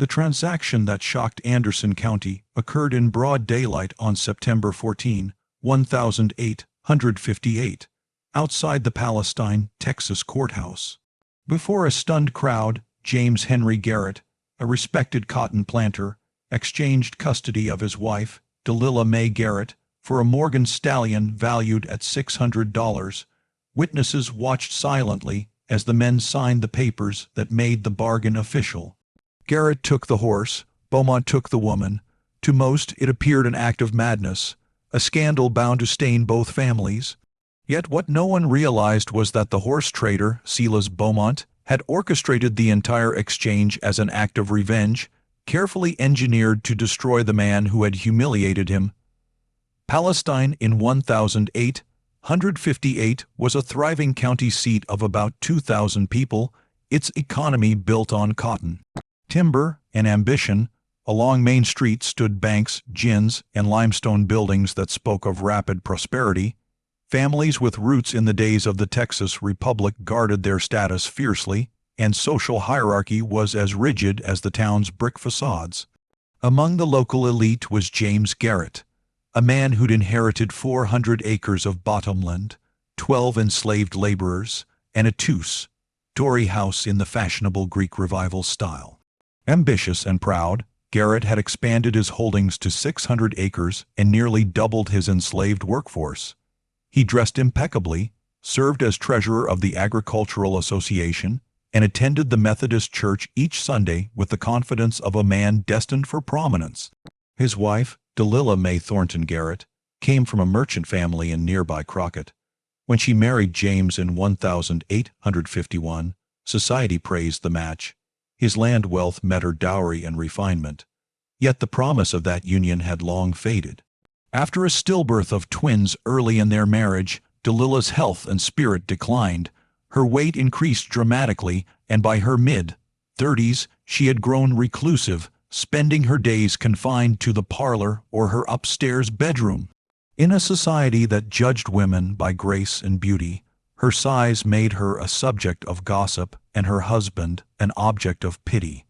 The transaction that shocked Anderson County occurred in broad daylight on September 14, 1858, outside the Palestine, Texas courthouse. Before a stunned crowd, James Henry Garrett, a respected cotton planter, exchanged custody of his wife, Delilah May Garrett, for a Morgan stallion valued at $600. Witnesses watched silently as the men signed the papers that made the bargain official. Garrett took the horse, Beaumont took the woman. To most, it appeared an act of madness, a scandal bound to stain both families. Yet what no one realized was that the horse trader, Silas Beaumont, had orchestrated the entire exchange as an act of revenge, carefully engineered to destroy the man who had humiliated him. Palestine in 1858 was a thriving county seat of about 2,000 people, its economy built on cotton, timber, and ambition. Along Main Street stood banks, gins, and limestone buildings that spoke of rapid prosperity. Families with roots in the days of the Texas Republic guarded their status fiercely, and social hierarchy was as rigid as the town's brick facades. Among the local elite was James Garrett, a man who'd inherited 400 acres of bottomland, 12 enslaved laborers, and a two-story house in the fashionable Greek Revival style. Ambitious and proud, Garrett had expanded his holdings to 600 acres and nearly doubled his enslaved workforce. He dressed impeccably, served as treasurer of the Agricultural Association, and attended the Methodist Church each Sunday with the confidence of a man destined for prominence. His wife, Delilah May Thornton Garrett, came from a merchant family in nearby Crockett. When she married James in 1851, society praised the match. His land wealth met her dowry and refinement. Yet the promise of that union had long faded. After a stillbirth of twins early in their marriage, Delilah's health and spirit declined. Her weight increased dramatically, and by her mid-30s, she had grown reclusive, spending her days confined to the parlor or her upstairs bedroom. In a society that judged women by grace and beauty, her size made her a subject of gossip and her husband an object of pity.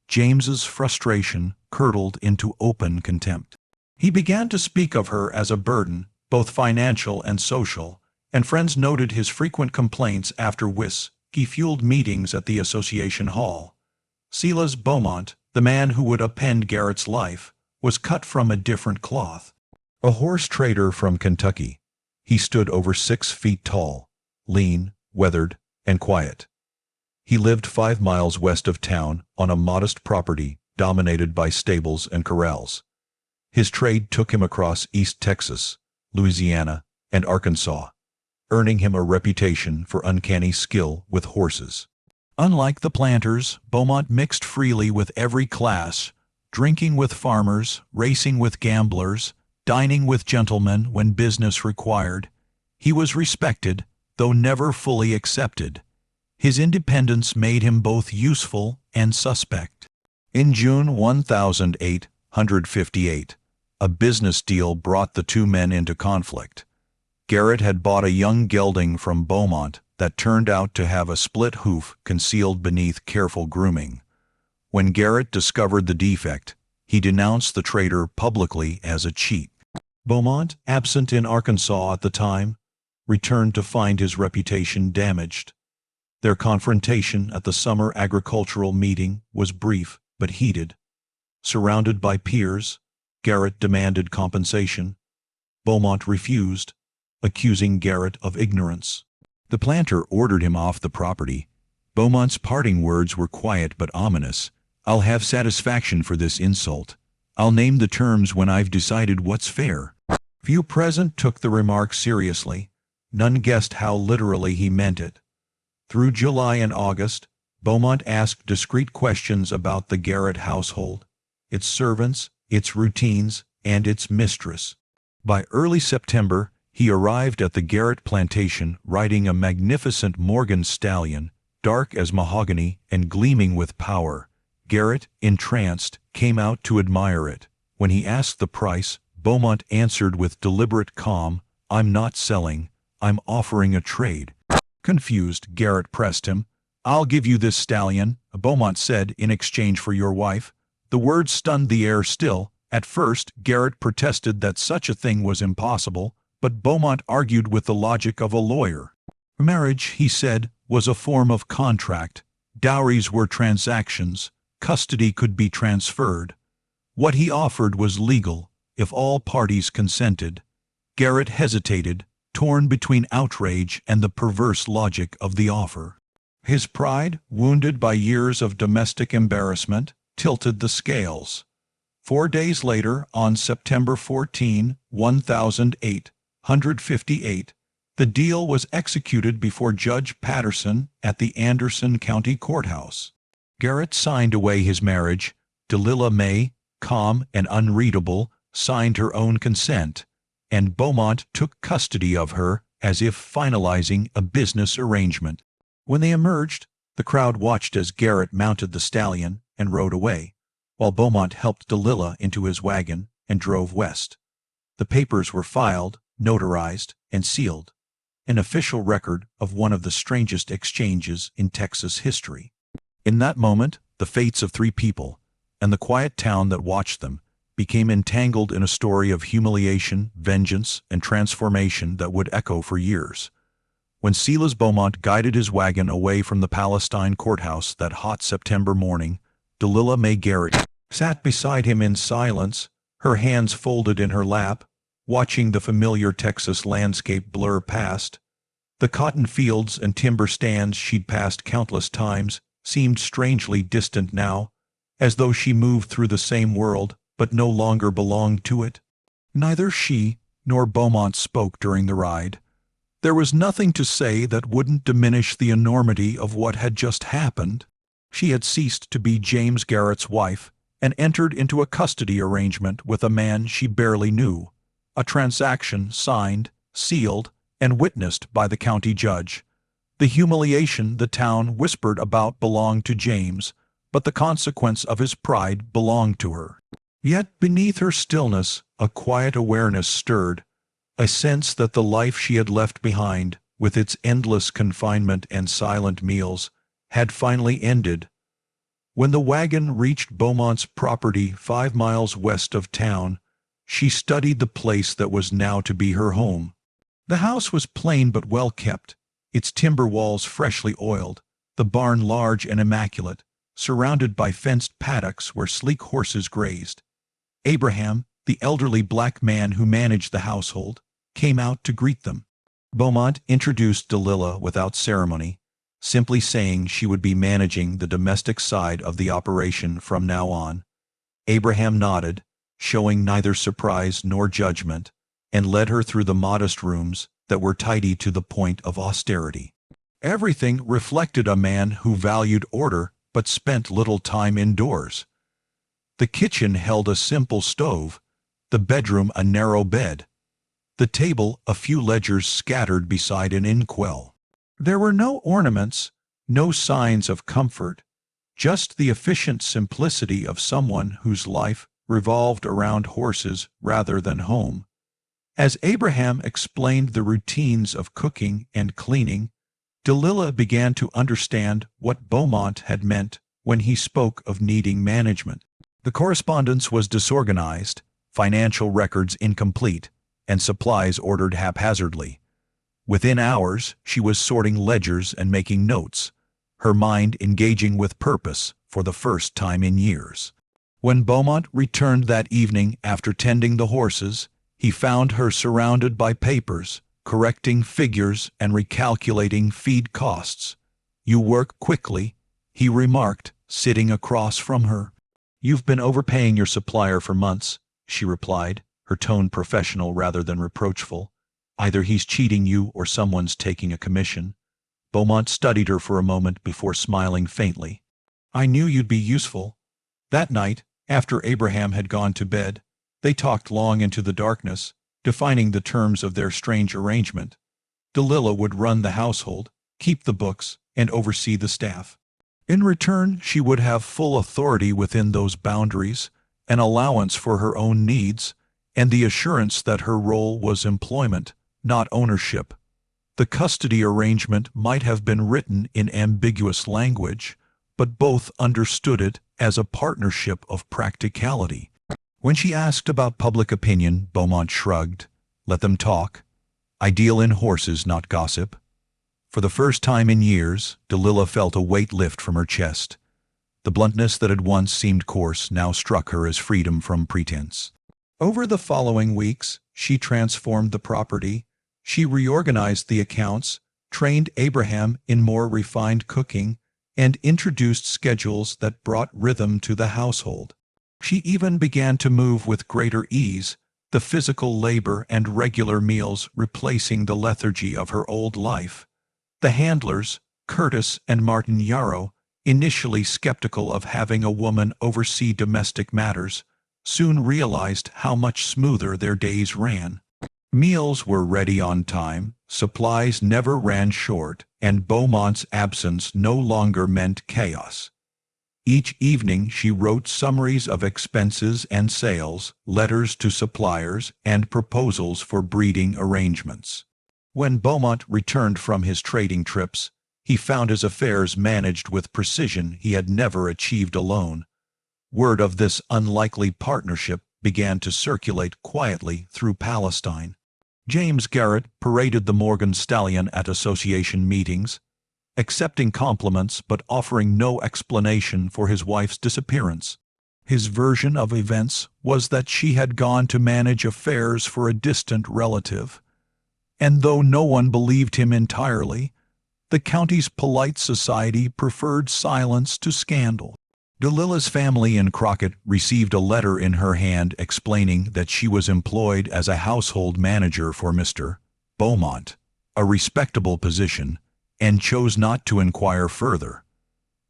James's frustration curdled into open contempt. He began to speak of her as a burden, both financial and social, and friends noted his frequent complaints after whiskey-fueled meetings at the Association Hall. Silas Beaumont, the man who would upend Garrett's life, was cut from a different cloth. A horse trader from Kentucky, he stood over 6 feet tall, lean, weathered, and quiet. He lived 5 miles west of town on a modest property dominated by stables and corrals. His trade took him across East Texas, Louisiana, and Arkansas, earning him a reputation for uncanny skill with horses. Unlike the planters, Beaumont mixed freely with every class, drinking with farmers, racing with gamblers, dining with gentlemen when business required. He was respected, though never fully accepted. His independence made him both useful and suspect. In June 1858, a business deal brought the two men into conflict. Garrett had bought a young gelding from Beaumont that turned out to have a split hoof concealed beneath careful grooming. When Garrett discovered the defect, he denounced the trader publicly as a cheat. Beaumont, absent in Arkansas at the time, returned to find his reputation damaged. Their confrontation at the summer agricultural meeting was brief but heated. Surrounded by peers, Garrett demanded compensation. Beaumont refused, accusing Garrett of ignorance. The planter ordered him off the property. Beaumont's parting words were quiet but ominous. "I'll have satisfaction for this insult. I'll name the terms when I've decided what's fair." Few present took the remark seriously. None guessed how literally he meant it. Through July and August, Beaumont asked discreet questions about the Garrett household, its servants, its routines, and its mistress. By early September, he arrived at the Garrett plantation riding a magnificent Morgan stallion, dark as mahogany and gleaming with power. Garrett, entranced, came out to admire it. When he asked the price, Beaumont answered with deliberate calm, "I'm not selling, I'm offering a trade." Confused, Garrett pressed him, "I'll give you this stallion," Beaumont said, "in exchange for your wife." The words stunned the air still. At first, Garrett protested that such a thing was impossible, but Beaumont argued with the logic of a lawyer. Marriage, he said, was a form of contract. Dowries were transactions. Custody could be transferred. What he offered was legal, if all parties consented. Garrett hesitated, torn between outrage and the perverse logic of the offer. His pride, wounded by years of domestic embarrassment, tilted the scales. 4 days later, on September 14, 1858, the deal was executed before Judge Patterson at the Anderson County Courthouse. Garrett signed away his marriage. Delilah May, calm and unreadable, signed her own consent, and Beaumont took custody of her as if finalizing a business arrangement. When they emerged, the crowd watched as Garrett mounted the stallion and rode away, while Beaumont helped Delilah into his wagon and drove west. The papers were filed, notarized, and sealed, an official record of one of the strangest exchanges in Texas history. In that moment, the fates of 3 people, and the quiet town that watched them, became entangled in a story of humiliation, vengeance, and transformation that would echo for years. When Silas Beaumont guided his wagon away from the Palestine courthouse that hot September morning, Delilah May Garrett sat beside him in silence, her hands folded in her lap, watching the familiar Texas landscape blur past. The cotton fields and timber stands she'd passed countless times seemed strangely distant now, as though she moved through the same world but no longer belonged to it. Neither she nor Beaumont spoke during the ride. There was nothing to say that wouldn't diminish the enormity of what had just happened. She had ceased to be James Garrett's wife and entered into a custody arrangement with a man she barely knew, a transaction signed, sealed, and witnessed by the county judge. The humiliation the town whispered about belonged to James, but the consequence of his pride belonged to her. Yet beneath her stillness, a quiet awareness stirred, a sense that the life she had left behind, with its endless confinement and silent meals, had finally ended. When the wagon reached Beaumont's property 5 miles west of town, she studied the place that was now to be her home. The house was plain but well kept, its timber walls freshly oiled, the barn large and immaculate, surrounded by fenced paddocks where sleek horses grazed. Abraham, the elderly black man who managed the household, came out to greet them. Beaumont introduced Delilah without ceremony, simply saying she would be managing the domestic side of the operation from now on. Abraham nodded, showing neither surprise nor judgment, and led her through the modest rooms that were tidy to the point of austerity. Everything reflected a man who valued order but spent little time indoors. The kitchen held a simple stove, the bedroom a narrow bed, the table a few ledgers scattered beside an inkwell. There were no ornaments, no signs of comfort, just the efficient simplicity of someone whose life revolved around horses rather than home. As Abraham explained the routines of cooking and cleaning, Delilah began to understand what Beaumont had meant when he spoke of needing management. The correspondence was disorganized, financial records incomplete, and supplies ordered haphazardly. Within hours, she was sorting ledgers and making notes, her mind engaging with purpose for the first time in years. When Beaumont returned that evening after tending the horses, he found her surrounded by papers, correcting figures and recalculating feed costs. "You work quickly," he remarked, sitting across from her. "You've been overpaying your supplier for months," she replied, her tone professional rather than reproachful. "Either he's cheating you or someone's taking a commission." Beaumont studied her for a moment before smiling faintly. "I knew you'd be useful." That night, after Abraham had gone to bed, they talked long into the darkness, defining the terms of their strange arrangement. Delilah would run the household, keep the books, and oversee the staff. In return, she would have full authority within those boundaries, an allowance for her own needs, and the assurance that her role was employment, not ownership. The custody arrangement might have been written in ambiguous language, but both understood it as a partnership of practicality. When she asked about public opinion, Beaumont shrugged. Let them talk. I deal in horses, not gossip. For the first time in years, Delilah felt a weight lift from her chest. The bluntness that had once seemed coarse now struck her as freedom from pretense. Over the following weeks, she transformed the property. She reorganized the accounts, trained Abraham in more refined cooking, and introduced schedules that brought rhythm to the household. She even began to move with greater ease, the physical labor and regular meals replacing the lethargy of her old life. The handlers, Curtis and Martin Yarrow, initially skeptical of having a woman oversee domestic matters, soon realized how much smoother their days ran. Meals were ready on time, supplies never ran short, and Beaumont's absence no longer meant chaos. Each evening she wrote summaries of expenses and sales, letters to suppliers, and proposals for breeding arrangements. When Beaumont returned from his trading trips, he found his affairs managed with precision he had never achieved alone. Word of this unlikely partnership began to circulate quietly through Palestine. James Garrett paraded the Morgan stallion at association meetings, accepting compliments but offering no explanation for his wife's disappearance. His version of events was that she had gone to manage affairs for a distant relative. And though no one believed him entirely, the county's polite society preferred silence to scandal. Delilah's family in Crockett received a letter in her hand explaining that she was employed as a household manager for Mr. Beaumont, a respectable position, and chose not to inquire further.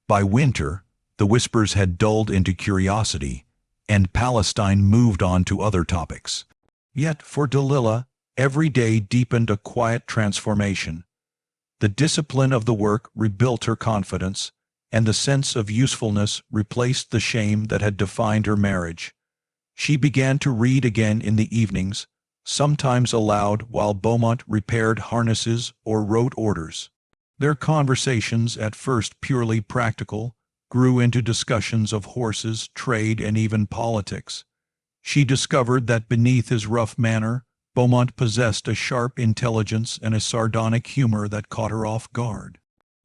By winter, the whispers had dulled into curiosity, and Palestine moved on to other topics. Yet for Delilah, every day deepened a quiet transformation. The discipline of the work rebuilt her confidence, and the sense of usefulness replaced the shame that had defined her marriage. She began to read again in the evenings, sometimes aloud while Beaumont repaired harnesses or wrote orders. Their conversations, at first purely practical, grew into discussions of horses, trade, and even politics. She discovered that beneath his rough manner, Beaumont possessed a sharp intelligence and a sardonic humor that caught her off guard.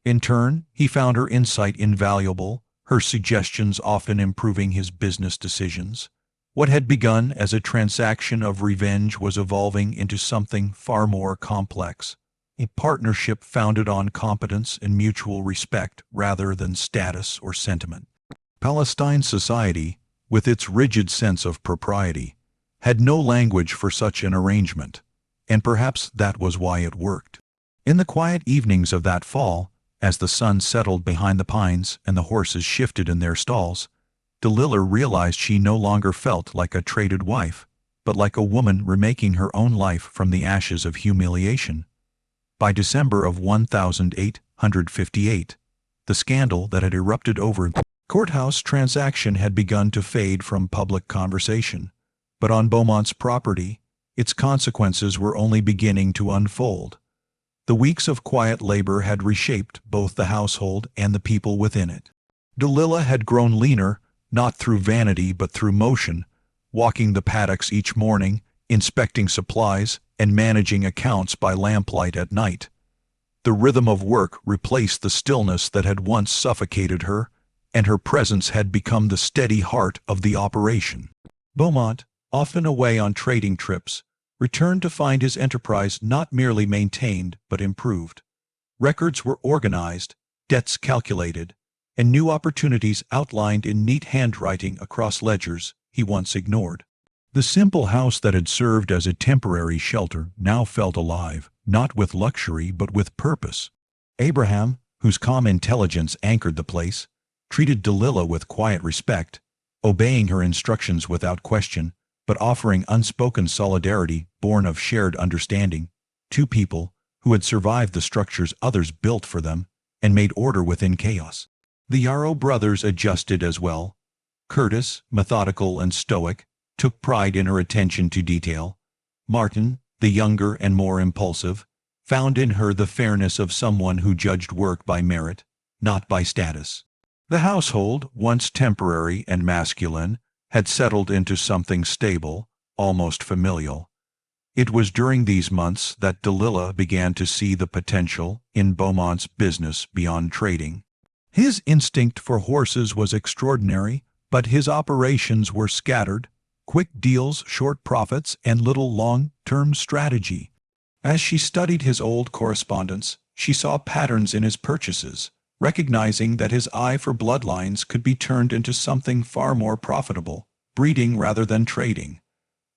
In turn, he found her insight invaluable, her suggestions often improving his business decisions. What had begun as a transaction of revenge was evolving into something far more complex, a partnership founded on competence and mutual respect rather than status or sentiment. Palestine society, with its rigid sense of propriety, had no language for such an arrangement, and perhaps that was why it worked. In the quiet evenings of that fall, as the sun settled behind the pines and the horses shifted in their stalls, Delilah realized she no longer felt like a traded wife, but like a woman remaking her own life from the ashes of humiliation. By December of 1858, the scandal that had erupted over the courthouse transaction had begun to fade from public conversation, but on Beaumont's property, its consequences were only beginning to unfold. The weeks of quiet labor had reshaped both the household and the people within it. Delilah had grown leaner, not through vanity but through motion, walking the paddocks each morning, inspecting supplies, and managing accounts by lamplight at night. The rhythm of work replaced the stillness that had once suffocated her, and her presence had become the steady heart of the operation. Beaumont, often away on trading trips, returned to find his enterprise not merely maintained but improved. Records were organized, debts calculated, and new opportunities outlined in neat handwriting across ledgers he once ignored. The simple house that had served as a temporary shelter now felt alive, not with luxury but with purpose. Abraham, whose calm intelligence anchored the place, treated Delilah with quiet respect, obeying her instructions without question, but offering unspoken solidarity born of shared understanding. Two people who had survived the structures others built for them and made order within chaos. The Yarrow brothers adjusted as well. Curtis, methodical and stoic, took pride in her attention to detail. Martin, the younger and more impulsive, found in her the fairness of someone who judged work by merit, not by status. The household, once temporary and masculine, had settled into something stable, almost familial. It was during these months that Delilah began to see the potential in Beaumont's business beyond trading. His instinct for horses was extraordinary, but his operations were scattered, quick deals, short profits, and little long-term strategy. As she studied his old correspondence, she saw patterns in his purchases, recognizing that his eye for bloodlines could be turned into something far more profitable, breeding rather than trading.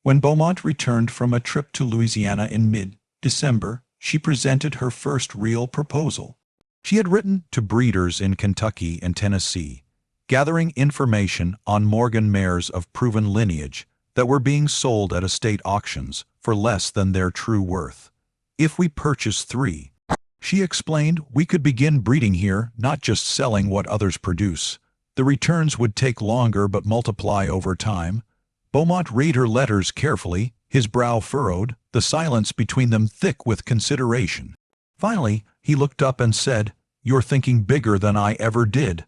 When Beaumont returned from a trip to Louisiana in mid-December, she presented her first real proposal. She had written to breeders in Kentucky and Tennessee, gathering information on Morgan mares of proven lineage that were being sold at estate auctions for less than their true worth. If we purchase 3, she explained, we could begin breeding here, not just selling what others produce. The returns would take longer but multiply over time. Beaumont read her letters carefully, his brow furrowed, the silence between them thick with consideration. Finally, he looked up and said, "You're thinking bigger than I ever did."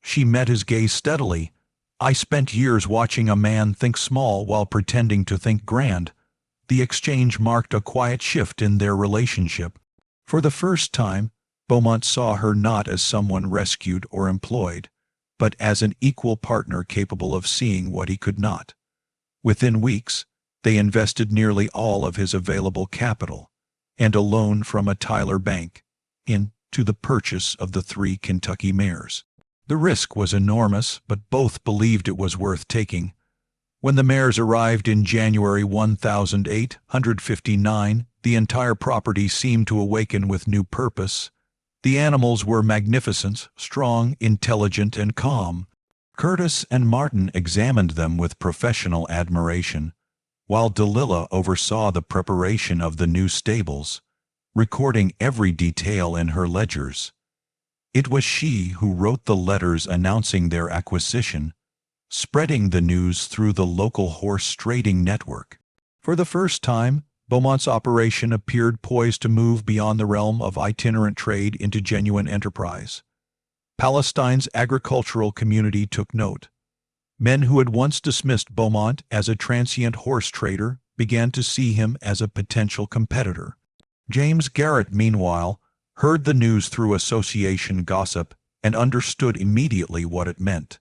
She met his gaze steadily. "I spent years watching a man think small while pretending to think grand." The exchange marked a quiet shift in their relationship. For the first time, Beaumont saw her not as someone rescued or employed, but as an equal partner capable of seeing what he could not. Within weeks, they invested nearly all of his available capital, and a loan from a Tyler bank, into the purchase of the 3 Kentucky mares. The risk was enormous, but both believed it was worth taking. When the mares arrived in January 1859, the entire property seemed to awaken with new purpose. The animals were magnificent, strong, intelligent, and calm. Curtis and Martin examined them with professional admiration, while Delilah oversaw the preparation of the new stables, recording every detail in her ledgers. It was she who wrote the letters announcing their acquisition, spreading the news through the local horse trading network. For the first time, Beaumont's operation appeared poised to move beyond the realm of itinerant trade into genuine enterprise. Palestine's agricultural community took note. Men who had once dismissed Beaumont as a transient horse trader began to see him as a potential competitor. James Garrett, meanwhile, heard the news through association gossip and understood immediately what it meant.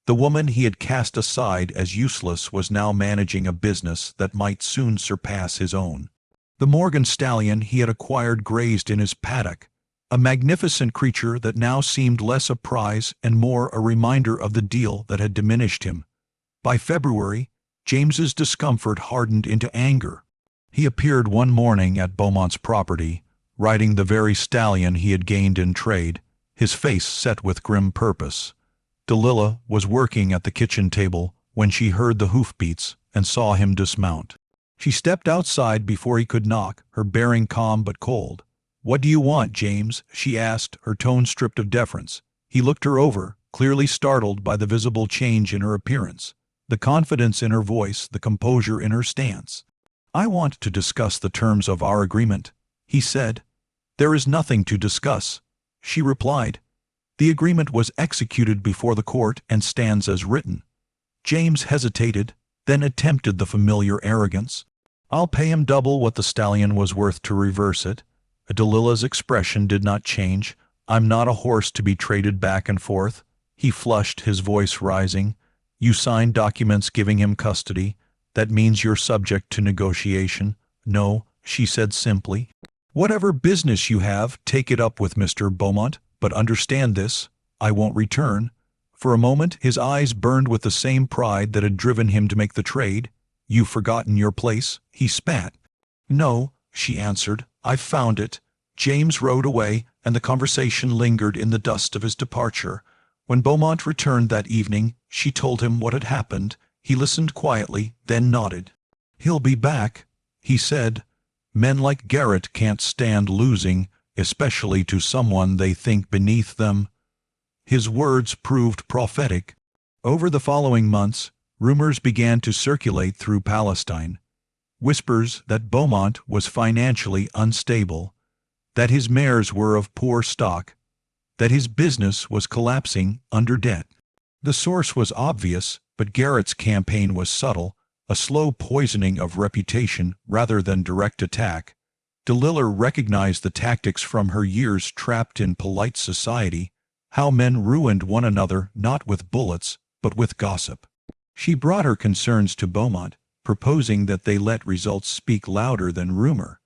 The woman he had cast aside as useless was now managing a business that might soon surpass his own. The Morgan stallion he had acquired grazed in his paddock, a magnificent creature that now seemed less a prize and more a reminder of the deal that had diminished him. By February, James's discomfort hardened into anger. He appeared one morning at Beaumont's property, riding the very stallion he had gained in trade, his face set with grim purpose. Delilah was working at the kitchen table when she heard the hoofbeats and saw him dismount. She stepped outside before he could knock, her bearing calm but cold. "What do you want, James?" she asked, her tone stripped of deference. He looked her over, clearly startled by the visible change in her appearance, the confidence in her voice, the composure in her stance. "I want to discuss the terms of our agreement," he said. "There is nothing to discuss," she replied. "The agreement was executed before the court and stands as written." James hesitated, then attempted the familiar arrogance. "I'll pay him double what the stallion was worth to reverse it." Delilah's expression did not change. "I'm not a horse to be traded back and forth." He flushed, his voice rising. "You signed documents giving him custody. That means you're subject to negotiation." "No," she said simply. "Whatever business you have, take it up with Mr. Beaumont, but understand this, I won't return." For a moment his eyes burned with the same pride that had driven him to make the trade. "You've forgotten your place?" he spat. "No," she answered, "I've found it." James rode away, and the conversation lingered in the dust of his departure. When Beaumont returned that evening, she told him what had happened. He listened quietly, then nodded. "He'll be back," he said. "Men like Garrett can't stand losing, especially to someone they think beneath them." His words proved prophetic. Over the following months, rumors began to circulate through Palestine. Whispers that Beaumont was financially unstable, that his mares were of poor stock, that his business was collapsing under debt. The source was obvious, but Garrett's campaign was subtle, a slow poisoning of reputation rather than direct attack. DeLille recognized the tactics from her years trapped in polite society, how men ruined one another not with bullets, but with gossip. She brought her concerns to Beaumont, proposing that they let results speak louder than rumor.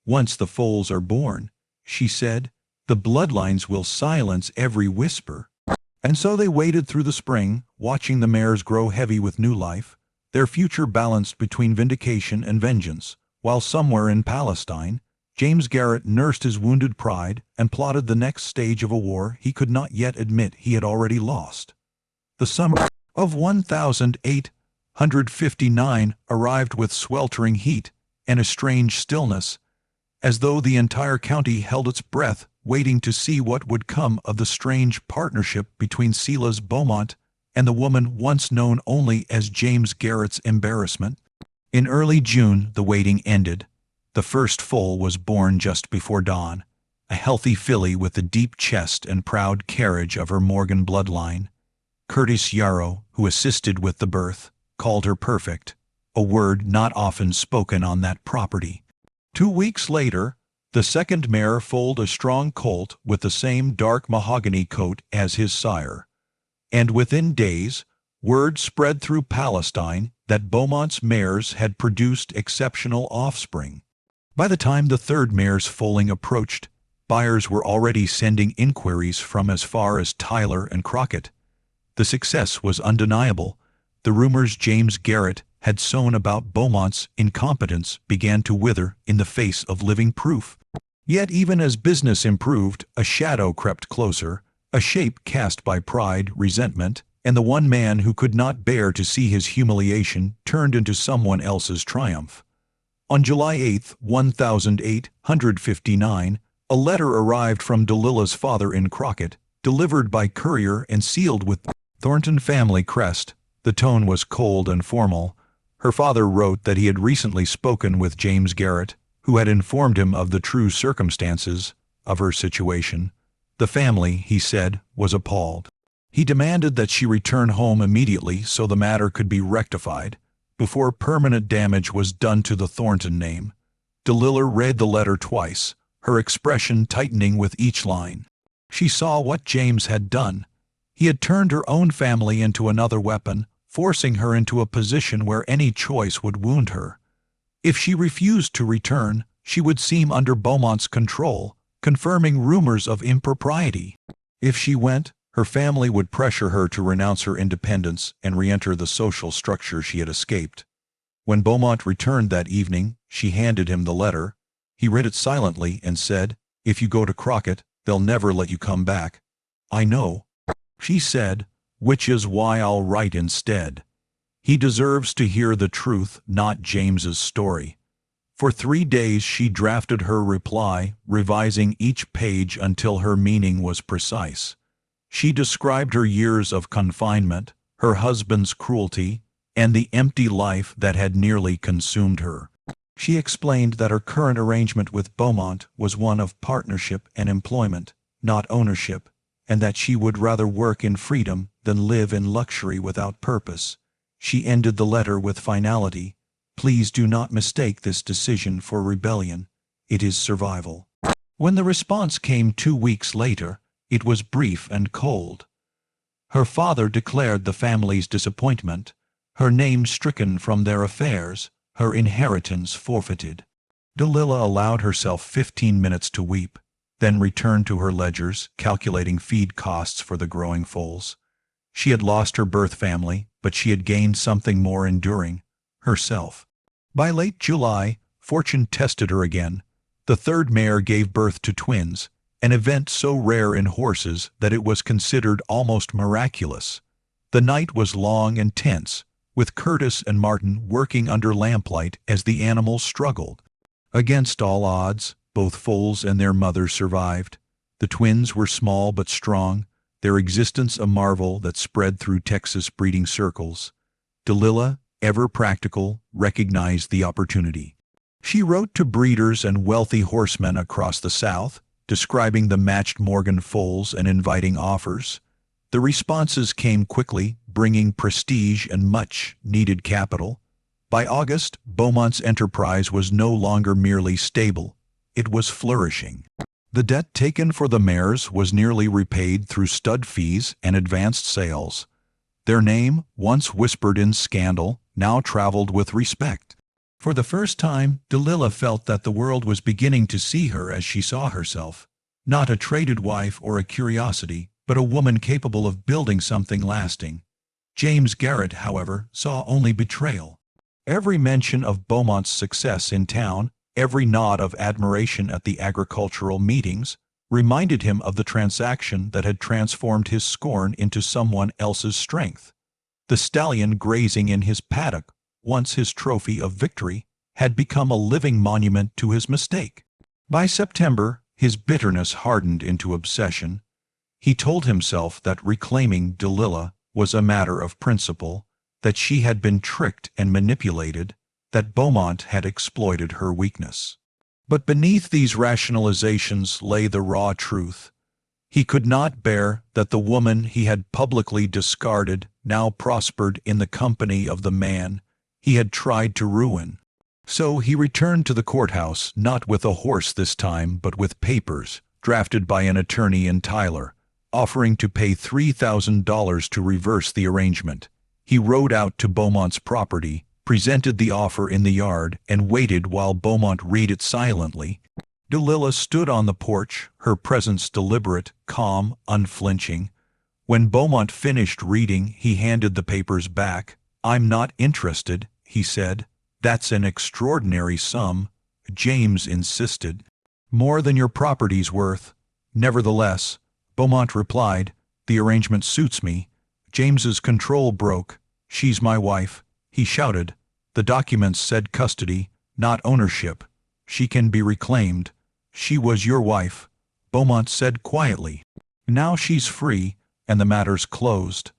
Once the foals are born, she said, the bloodlines will silence every whisper. And so they waited through the spring, watching the mares grow heavy with new life, their future balanced between vindication and vengeance, while somewhere in Palestine, James Garrett nursed his wounded pride and plotted the next stage of a war he could not yet admit he had already lost. The summer of 1859 arrived with sweltering heat and a strange stillness, as though the entire county held its breath, waiting to see what would come of the strange partnership between Silas Beaumont and the woman once known only as James Garrett's embarrassment. In early June, the waiting ended. The first foal was born just before dawn, a healthy filly with the deep chest and proud carriage of her Morgan bloodline. Curtis Yarrow, who assisted with the birth, called her perfect, a word not often spoken on that property. 2 weeks later, the second mare foaled a strong colt with the same dark mahogany coat as his sire. And within days, word spread through Palestine that Beaumont's mares had produced exceptional offspring. By the time the third mare's foaling approached, buyers were already sending inquiries from as far as Tyler and Crockett. The success was undeniable. The rumors James Garrett had sown about Beaumont's incompetence began to wither in the face of living proof. Yet even as business improved, a shadow crept closer, a shape cast by pride, resentment, and the one man who could not bear to see his humiliation turned into someone else's triumph. On July 8, 1859, a letter arrived from DeLille's father in Crockett, delivered by courier and sealed with Thornton family crest. The tone was cold and formal. Her father wrote that he had recently spoken with James Garrett, who had informed him of the true circumstances of her situation. The family, he said, was appalled. He demanded that she return home immediately so the matter could be rectified, before permanent damage was done to the Thornton name. DeLille read the letter twice, her expression tightening with each line. She saw what James had done. He had turned her own family into another weapon, forcing her into a position where any choice would wound her. If she refused to return, she would seem under Beaumont's control, confirming rumors of impropriety. If she went, her family would pressure her to renounce her independence and re-enter the social structure she had escaped. When Beaumont returned that evening, she handed him the letter. He read it silently and said, "If you go to Crockett, they'll never let you come back." "I know," she said, "which is why I'll write instead." He deserves to hear the truth, not James's story. For 3 days she drafted her reply, revising each page until her meaning was precise. She described her years of confinement, her husband's cruelty, and the empty life that had nearly consumed her. She explained that her current arrangement with Beaumont was one of partnership and employment, not ownership, and that she would rather work in freedom than live in luxury without purpose. She ended the letter with finality. "Please do not mistake this decision for rebellion. It is survival." When the response came 2 weeks later, it was brief and cold. Her father declared the family's disappointment, her name stricken from their affairs, her inheritance forfeited. DeLille allowed herself 15 minutes to weep, then returned to her ledgers, calculating feed costs for the growing foals. She had lost her birth family, but she had gained something more enduring, herself. By late July, fortune tested her again. The third mare gave birth to twins, an event so rare in horses that it was considered almost miraculous. The night was long and tense, with Curtis and Martin working under lamplight as the animals struggled. Against all odds, both foals and their mother survived. The twins were small but strong, their existence a marvel that spread through Texas breeding circles. DeLille, ever practical, recognized the opportunity. She wrote to breeders and wealthy horsemen across the South, describing the matched Morgan foals and inviting offers. The responses came quickly, bringing prestige and much-needed capital. By August, Beaumont's enterprise was no longer merely stable. It was flourishing. The debt taken for the mares was nearly repaid through stud fees and advanced sales. Their name, once whispered in scandal, now traveled with respect. For the first time, Delilah felt that the world was beginning to see her as she saw herself. Not a traded wife or a curiosity, but a woman capable of building something lasting. James Garrett, however, saw only betrayal. Every mention of Beaumont's success in town, every nod of admiration at the agricultural meetings, reminded him of the transaction that had transformed his scorn into someone else's strength. The stallion grazing in his paddock, once his trophy of victory, had become a living monument to his mistake. By September, his bitterness hardened into obsession. He told himself that reclaiming Delilah was a matter of principle, that she had been tricked and manipulated, that Beaumont had exploited her weakness. But beneath these rationalizations lay the raw truth. He could not bear that the woman he had publicly discarded now prospered in the company of the man he had tried to ruin. So he returned to the courthouse, not with a horse this time, but with papers, drafted by an attorney in Tyler, offering to pay $3,000 to reverse the arrangement. He rode out to Beaumont's property, presented the offer in the yard, and waited while Beaumont read it silently. Delilah stood on the porch, her presence deliberate, calm, unflinching. When Beaumont finished reading, he handed the papers back. "I'm not interested," he said. "That's an extraordinary sum," James insisted. "More than your property's worth." "Nevertheless," Beaumont replied, "the arrangement suits me." James's control broke. "She's my wife," he shouted. "The documents said custody, not ownership. She can be reclaimed." "She was your wife," Beaumont said quietly. "Now she's free, and the matter's closed."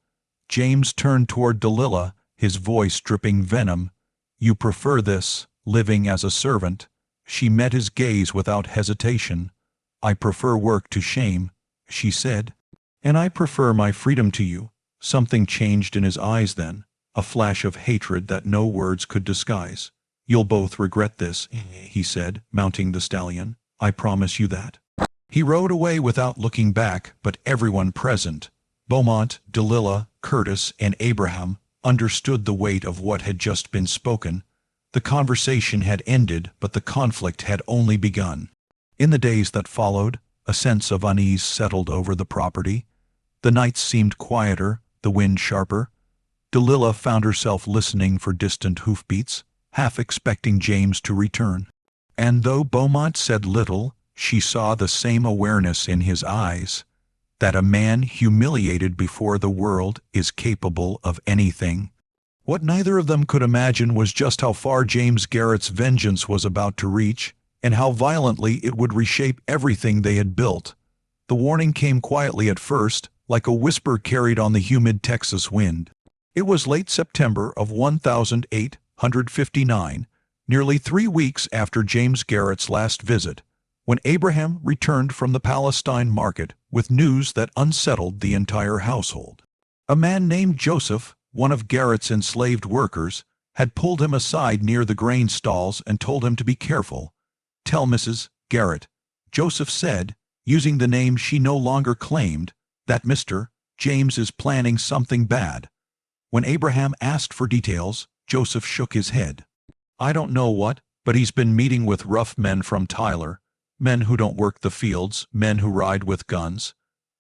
James turned toward Delilah, his voice dripping venom. "You prefer this, living as a servant?" She met his gaze without hesitation. "I prefer work to shame," she said. "And I prefer my freedom to you." Something changed in his eyes then, a flash of hatred that no words could disguise. "You'll both regret this," he said, mounting the stallion. "I promise you that." He rode away without looking back, but everyone present, Beaumont, Delilah, Curtis, and Abraham, understood the weight of what had just been spoken. The conversation had ended, but the conflict had only begun. In the days that followed, a sense of unease settled over the property. The nights seemed quieter, the wind sharper. Delilah found herself listening for distant hoofbeats, half expecting James to return. And though Beaumont said little, she saw the same awareness in his eyes, that a man humiliated before the world is capable of anything. What neither of them could imagine was just how far James Garrett's vengeance was about to reach, and how violently it would reshape everything they had built. The warning came quietly at first, like a whisper carried on the humid Texas wind. It was late September of 1859, nearly 3 weeks after James Garrett's last visit, when Abraham returned from the Palestine market with news that unsettled the entire household. A man named Joseph, one of Garrett's enslaved workers, had pulled him aside near the grain stalls and told him to be careful. "Tell Mrs. Garrett," Joseph said, using the name she no longer claimed, "that Mr. James is planning something bad." When Abraham asked for details, Joseph shook his head. "I don't know what, but he's been meeting with rough men from Tyler, men who don't work the fields, men who ride with guns."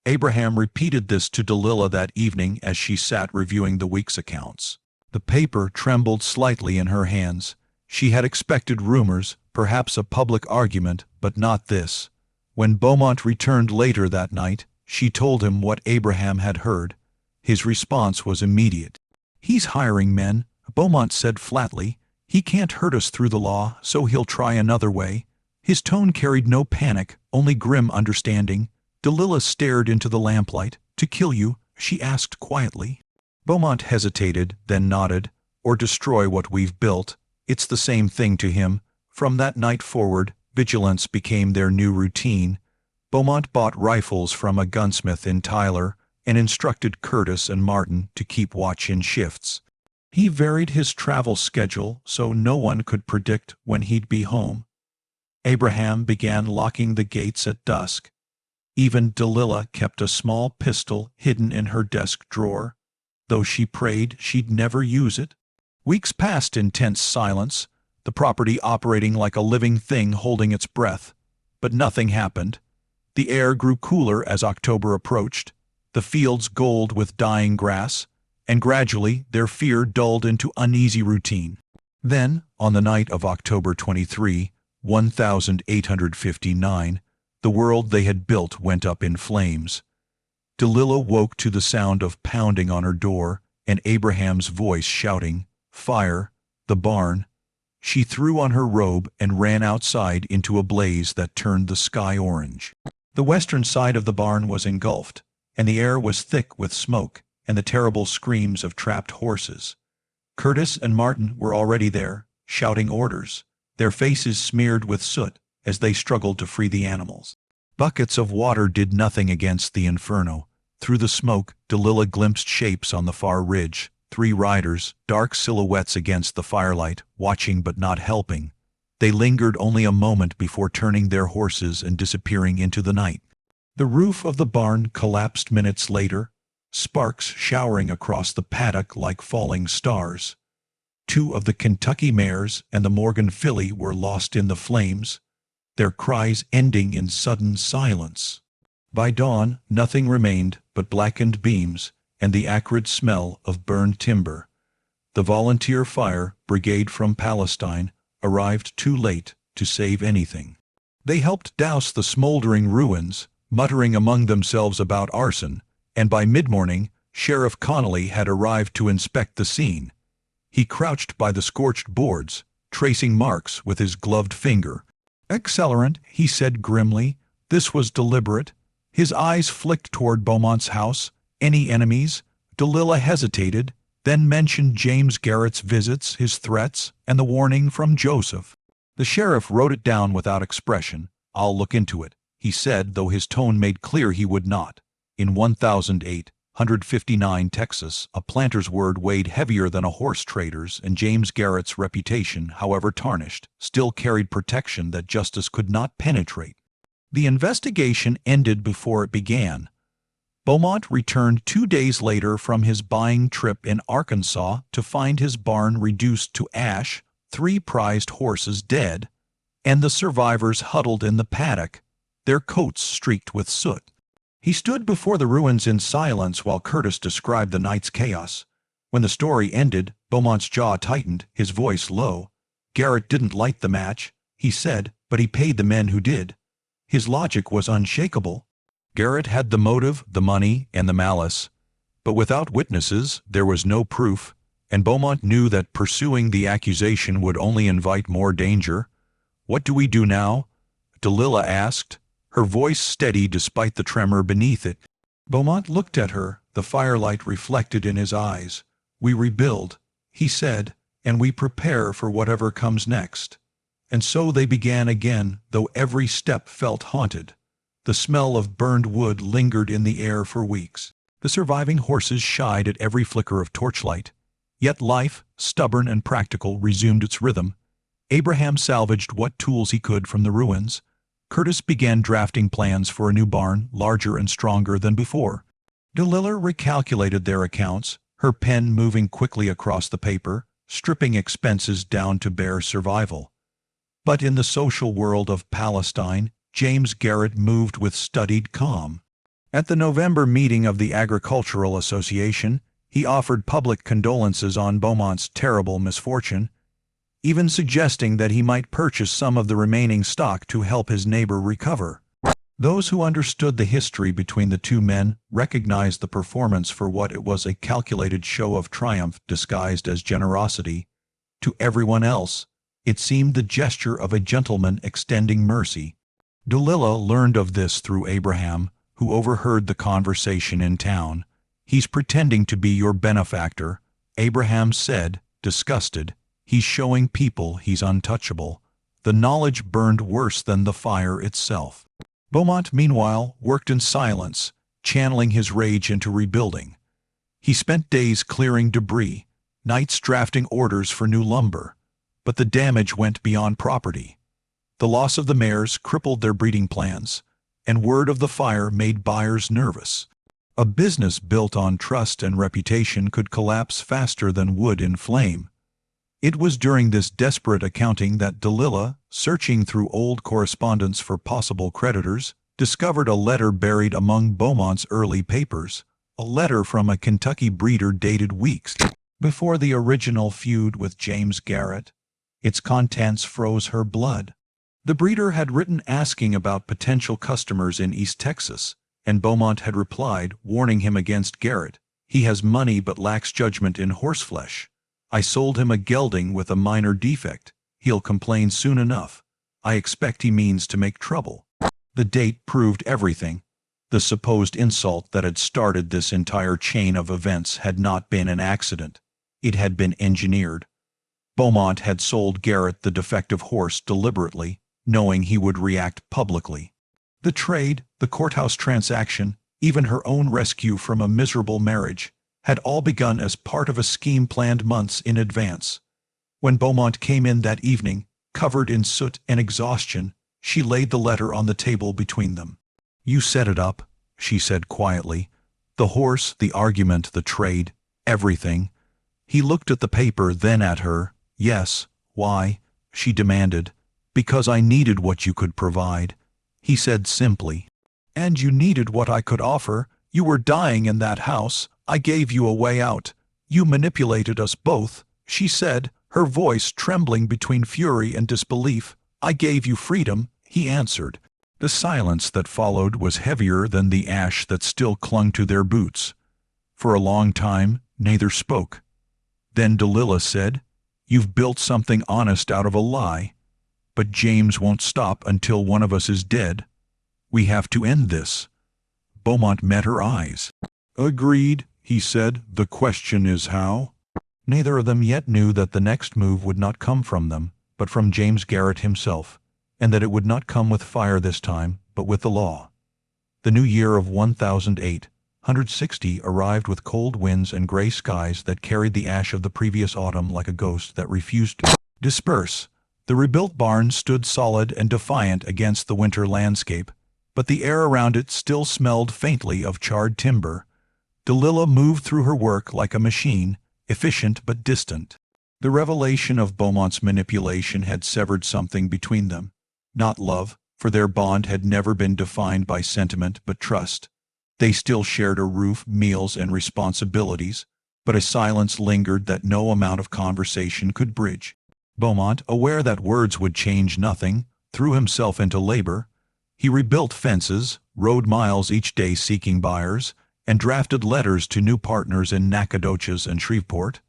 Abraham repeated this to Delilah that evening as she sat reviewing the week's accounts. The paper trembled slightly in her hands. She had expected rumors, perhaps a public argument, but not this. When Beaumont returned later that night, she told him what Abraham had heard. His response was immediate. "He's hiring men," Beaumont said flatly. "He can't hurt us through the law, so he'll try another way." His tone carried no panic, only grim understanding. Delilah stared into the lamplight. "To kill you?" she asked quietly. Beaumont hesitated, then nodded. "Or destroy what we've built. It's the same thing to him. From that night forward, vigilance became their new routine. Beaumont bought rifles from a gunsmith in Tyler and instructed Curtis and Martin to keep watch in shifts. He varied his travel schedule so no one could predict when he'd be home. Abraham began locking the gates at dusk. Even Delilah kept a small pistol hidden in her desk drawer, though she prayed she'd never use it. Weeks passed in tense silence, the property operating like a living thing holding its breath. But nothing happened. The air grew cooler as October approached, the fields gold with dying grass, and gradually their fear dulled into uneasy routine. Then, on the night of October 23, 1859, the world they had built went up in flames. Delilah woke to the sound of pounding on her door and Abraham's voice shouting, "Fire! The barn!" She threw on her robe and ran outside into a blaze that turned the sky orange. The western side of the barn was engulfed, and the air was thick with smoke and the terrible screams of trapped horses. Curtis and Martin were already there, shouting orders, their faces smeared with soot as they struggled to free the animals. Buckets of water did nothing against the inferno. Through the smoke, Delilah glimpsed shapes on the far ridge, 3 riders, dark silhouettes against the firelight, watching but not helping. They lingered only a moment before turning their horses and disappearing into the night. The roof of the barn collapsed minutes later, sparks showering across the paddock like falling stars. 2 of the Kentucky mares and the Morgan filly were lost in the flames, their cries ending in sudden silence. By dawn, nothing remained but blackened beams and the acrid smell of burned timber. The volunteer fire brigade from Palestine arrived too late to save anything. They helped douse the smoldering ruins, muttering among themselves about arson, and by mid-morning, Sheriff Connolly had arrived to inspect the scene. He crouched by the scorched boards, tracing marks with his gloved finger. "Accelerant," he said grimly. This was deliberate. His eyes flicked toward Beaumont's house. "Any enemies?" Delilah hesitated, then mentioned James Garrett's visits, his threats, and the warning from Joseph. The sheriff wrote it down without expression. "I'll look into it," he said, though his tone made clear he would not. In 1859 Texas, a planter's word weighed heavier than a horse trader's, and James Garrett's reputation, however tarnished, still carried protection that justice could not penetrate. The investigation ended before it began. Beaumont returned 2 days later from his buying trip in Arkansas to find his barn reduced to ash, 3 prized horses dead, and the survivors huddled in the paddock, their coats streaked with soot. He stood before the ruins in silence while Curtis described the night's chaos. When the story ended, Beaumont's jaw tightened, his voice low. "Garrett didn't light the match," he said, "but he paid the men who did." His logic was unshakable. Garrett had the motive, the money, and the malice. But without witnesses, there was no proof, and Beaumont knew that pursuing the accusation would only invite more danger. "What do we do now?" Delilah asked, her voice steady despite the tremor beneath it. Beaumont looked at her, the firelight reflected in his eyes. "We rebuild," he said, "and we prepare for whatever comes next." And so they began again, though every step felt haunted. The smell of burned wood lingered in the air for weeks. The surviving horses shied at every flicker of torchlight. Yet life, stubborn and practical, resumed its rhythm. Abraham salvaged what tools he could from the ruins. Curtis began drafting plans for a new barn, larger and stronger than before. Delilah recalculated their accounts, her pen moving quickly across the paper, stripping expenses down to bare survival. But in the social world of Palestine, James Garrett moved with studied calm. At the November meeting of the Agricultural Association, he offered public condolences on Beaumont's terrible misfortune, even suggesting that he might purchase some of the remaining stock to help his neighbor recover. Those who understood the history between the 2 men recognized the performance for what it was, a calculated show of triumph disguised as generosity. To everyone else, it seemed the gesture of a gentleman extending mercy. Delilah learned of this through Abraham, who overheard the conversation in town. "He's pretending to be your benefactor," Abraham said, disgusted. "He's showing people he's untouchable." The knowledge burned worse than the fire itself. Beaumont, meanwhile, worked in silence, channeling his rage into rebuilding. He spent days clearing debris, nights drafting orders for new lumber. But the damage went beyond property. The loss of the mares crippled their breeding plans, and word of the fire made buyers nervous. A business built on trust and reputation could collapse faster than wood in flame. It was during this desperate accounting that Delilah, searching through old correspondence for possible creditors, discovered a letter buried among Beaumont's early papers, a letter from a Kentucky breeder dated weeks before the original feud with James Garrett. Its contents froze her blood. The breeder had written asking about potential customers in East Texas, and Beaumont had replied, warning him against Garrett. He has money but lacks judgment in horseflesh. I sold him a gelding with a minor defect. He'll complain soon enough. I expect he means to make trouble. The date proved everything. The supposed insult that had started this entire chain of events had not been an accident. It had been engineered. Beaumont had sold Garrett the defective horse deliberately, knowing he would react publicly. The trade, the courthouse transaction, even her own rescue from a miserable marriage, had all begun as part of a scheme planned months in advance. When Beaumont came in that evening, covered in soot and exhaustion, she laid the letter on the table between them. "You set it up," she said quietly. "The horse, the argument, the trade, everything." He looked at the paper, then at her. "Yes, why?" she demanded. "Because I needed what you could provide," he said simply. "And you needed what I could offer. You were dying in that house. I gave you a way out. You manipulated us both," she said, her voice trembling between fury and disbelief. "I gave you freedom," he answered. The silence that followed was heavier than the ash that still clung to their boots. For a long time, neither spoke. Then Delilah said, "You've built something honest out of a lie. But James won't stop until one of us is dead. We have to end this." Beaumont met her eyes. "Agreed," he said. "The question is how?" Neither of them yet knew that the next move would not come from them, but from James Garrett himself, and that it would not come with fire this time, but with the law. The new year of 1860 arrived with cold winds and gray skies that carried the ash of the previous autumn like a ghost that refused to disperse. The rebuilt barn stood solid and defiant against the winter landscape, but the air around it still smelled faintly of charred timber. Delilah moved through her work like a machine, efficient but distant. The revelation of Beaumont's manipulation had severed something between them. Not love, for their bond had never been defined by sentiment but trust. They still shared a roof, meals, and responsibilities, but a silence lingered that no amount of conversation could bridge. Beaumont, aware that words would change nothing, threw himself into labor. He rebuilt fences, rode miles each day seeking buyers, and drafted letters to new partners in Nacogdoches and Shreveport.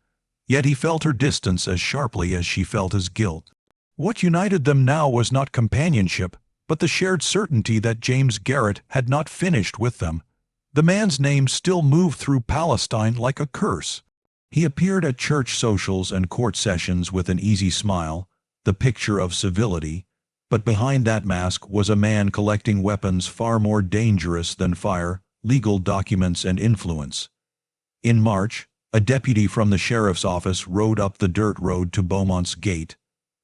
Yet he felt her distance as sharply as she felt his guilt. What united them now was not companionship, but the shared certainty that James Garrett had not finished with them. The man's name still moved through Palestine like a curse. He appeared at church socials and court sessions with an easy smile, the picture of civility, but behind that mask was a man collecting weapons far more dangerous than fire, legal documents and influence. In March, a deputy from the sheriff's office rode up the dirt road to Beaumont's gate,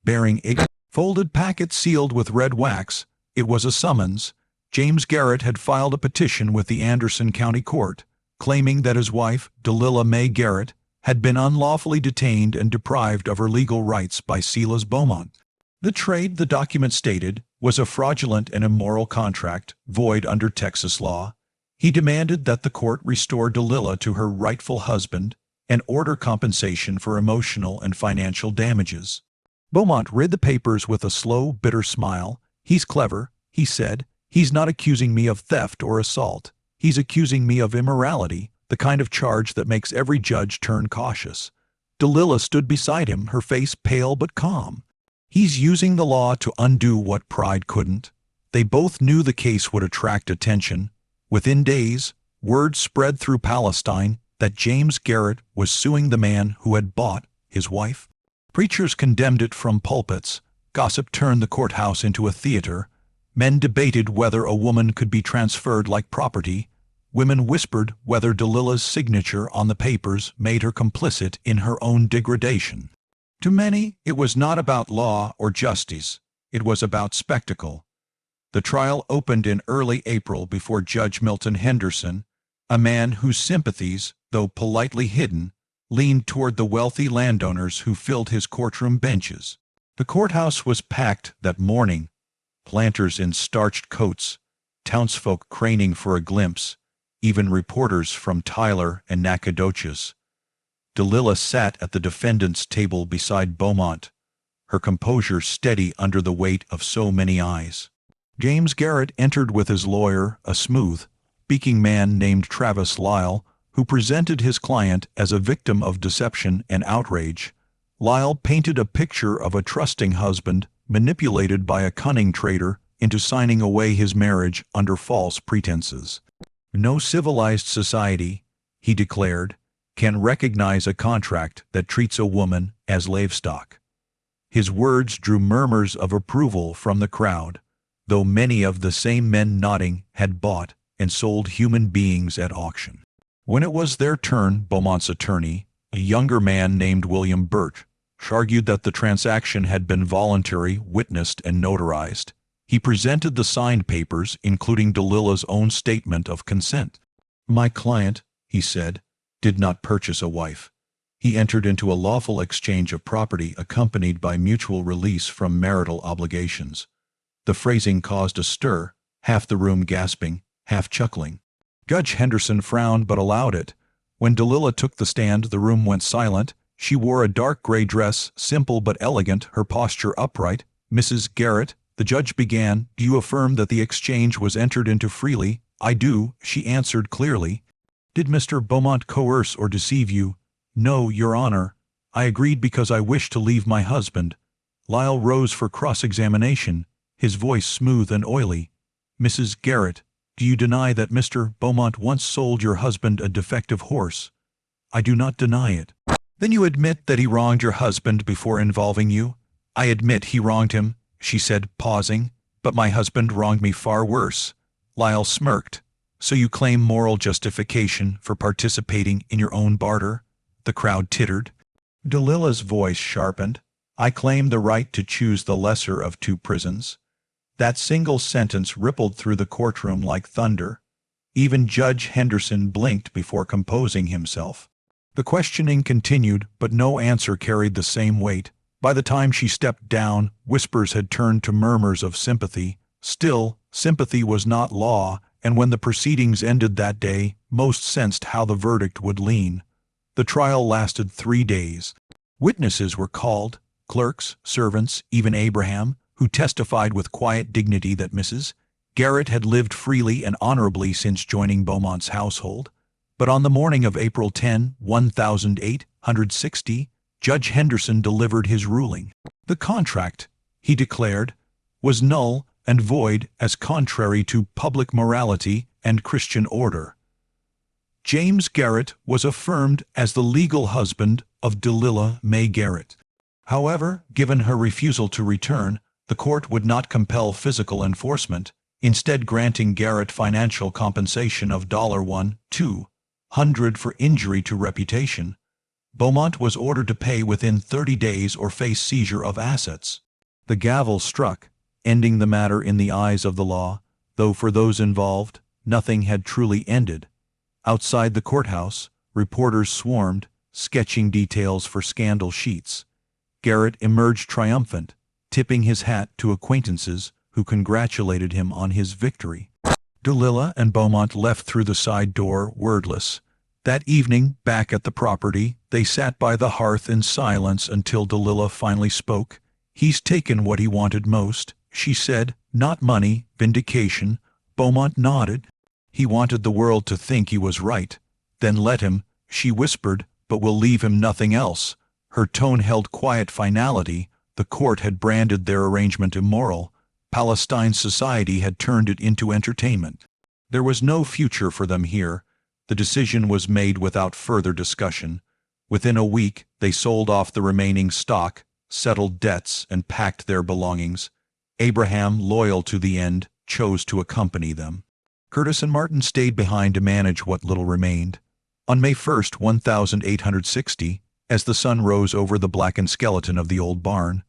bearing a folded packet sealed with red wax. It was a summons. James Garrett had filed a petition with the Anderson County Court, claiming that his wife, Delilah May Garrett, had been unlawfully detained and deprived of her legal rights by Silas Beaumont. The trade, the document stated, was a fraudulent and immoral contract, void under Texas law. He demanded that the court restore Delilah to her rightful husband and order compensation for emotional and financial damages. Beaumont read the papers with a slow, bitter smile. "He's clever," he said. "He's not accusing me of theft or assault. He's accusing me of immorality, the kind of charge that makes every judge turn cautious." Delilah stood beside him, her face pale but calm. "He's using the law to undo what pride couldn't." They both knew the case would attract attention. Within days, word spread through Palestine that James Garrett was suing the man who had bought his wife. Preachers condemned it from pulpits. Gossip turned the courthouse into a theater. Men debated whether a woman could be transferred like property. Women whispered whether Delilah's signature on the papers made her complicit in her own degradation. To many, it was not about law or justice. It was about spectacle. The trial opened in early April before Judge Milton Henderson, a man whose sympathies, though politely hidden, leaned toward the wealthy landowners who filled his courtroom benches. The courthouse was packed that morning, planters in starched coats, townsfolk craning for a glimpse, even reporters from Tyler and Nacogdoches. Delilah sat at the defendant's table beside Beaumont, her composure steady under the weight of so many eyes. James Garrett entered with his lawyer, a smooth, speaking man named Travis Lyle, who presented his client as a victim of deception and outrage. Lyle painted a picture of a trusting husband manipulated by a cunning traitor into signing away his marriage under false pretenses. No civilized society, he declared, can recognize a contract that treats a woman as livestock. His words drew murmurs of approval from the crowd, though many of the same men nodding had bought and sold human beings at auction. When it was their turn, Beaumont's attorney, a younger man named William Birch, argued that the transaction had been voluntary, witnessed, and notarized. He presented the signed papers, including Delilah's own statement of consent. "My client," he said, "did not purchase a wife. He entered into a lawful exchange of property accompanied by mutual release from marital obligations." The phrasing caused a stir, half the room gasping, half chuckling. Judge Henderson frowned but allowed it. When Delilah took the stand, the room went silent. She wore a dark gray dress, simple but elegant, her posture upright. "Mrs. Garrett," the judge began, "do you affirm that the exchange was entered into freely?" "I do," she answered clearly. "Did Mr. Beaumont coerce or deceive you?" "No, Your Honor. I agreed because I wished to leave my husband." Lyle rose for cross-examination, his voice smooth and oily. "Mrs. Garrett, do you deny that Mr. Beaumont once sold your husband a defective horse?" "I do not deny it." "Then you admit that he wronged your husband before involving you?" "I admit he wronged him," she said, pausing, "but my husband wronged me far worse." Lyle smirked. "So you claim moral justification for participating in your own barter?" The crowd tittered. Delilah's voice sharpened. "I claim the right to choose the lesser of two prisons." That single sentence rippled through the courtroom like thunder. Even Judge Henderson blinked before composing himself. The questioning continued, but no answer carried the same weight. By the time she stepped down, whispers had turned to murmurs of sympathy. Still, sympathy was not law, and when the proceedings ended that day, most sensed how the verdict would lean. The trial lasted 3 days. Witnesses were called, clerks, servants, even Abraham, who testified with quiet dignity that Mrs. Garrett had lived freely and honorably since joining Beaumont's household. But on the morning of April 10, 1860, Judge Henderson delivered his ruling. The contract, he declared, was null and void as contrary to public morality and Christian order. James Garrett was affirmed as the legal husband of Delilah May Garrett. However, given her refusal to return, the court would not compel physical enforcement, instead granting Garrett financial compensation of $1,200 for injury to reputation. Beaumont was ordered to pay within 30 days or face seizure of assets. The gavel struck, ending the matter in the eyes of the law, though for those involved, nothing had truly ended. Outside the courthouse, reporters swarmed, sketching details for scandal sheets. Garrett emerged triumphant, tipping his hat to acquaintances who congratulated him on his victory. Delilah and Beaumont left through the side door, wordless. That evening, back at the property, they sat by the hearth in silence until Delilah finally spoke. "He's taken what he wanted most," she said, "not money, vindication." Beaumont nodded. "He wanted the world to think he was right. Then let him," she whispered, "but we'll leave him nothing else." Her tone held quiet finality. The court had branded their arrangement immoral. Palestine society had turned it into entertainment. There was no future for them here. The decision was made without further discussion. Within a week, they sold off the remaining stock, settled debts, and packed their belongings. Abraham, loyal to the end, chose to accompany them. Curtis and Martin stayed behind to manage what little remained. On May 1st, 1860, as the sun rose over the blackened skeleton of the old barn,